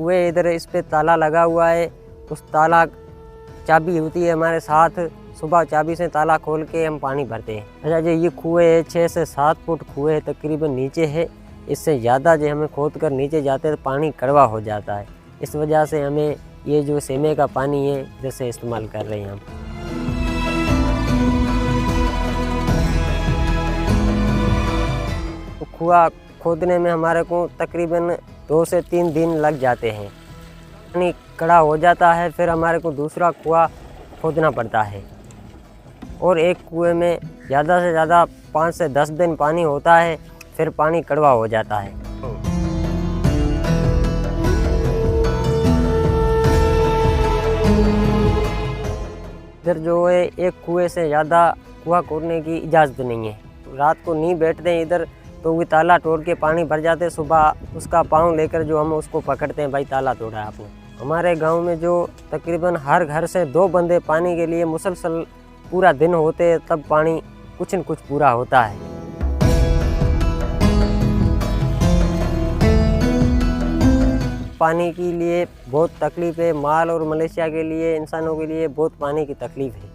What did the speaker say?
कुएँ इधर इस पे ताला लगा हुआ है, उस ताला चाबी होती है हमारे साथ, सुबह चाबी से ताला खोल के हम पानी भरते हैं। अच्छा जी, ये कुएँ है 6 से 7 फुट कुएँ तकरीबन नीचे है। इससे ज़्यादा जो हमें खोद कर नीचे जाते हैं तो पानी कड़वा हो जाता है। इस वजह से हमें ये जो सेमे का पानी है जैसे इस्तेमाल कर रहे हैं हम। तो कुआँ खोदने में हमारे को तकरीबन 2 से 3 दिन लग जाते हैं। पानी कड़ा हो जाता है, फिर हमारे को दूसरा कुआँ खोदना पड़ता है और एक कुएं में ज़्यादा से ज़्यादा 5 से 10 दिन पानी होता है, फिर पानी कड़वा हो जाता है। इधर जो है एक कुएं से ज़्यादा कुआँ खोदने की इजाज़त नहीं है। रात को नहीं बैठते हैं इधर तो वो ताला तोड़ के पानी भर जाते हैं। सुबह उसका पाँव लेकर जो हम उसको पकड़ते हैं, भाई ताला तोड़ा है आपने। हमारे गांव में जो तकरीबन हर घर से 2 बंदे पानी के लिए मुसलसल पूरा दिन होते हैं, तब पानी कुछ न कुछ पूरा होता है। पानी के लिए बहुत तकलीफ़ है, माल और मलेशिया के लिए, इंसानों के लिए बहुत पानी की तकलीफ़ है।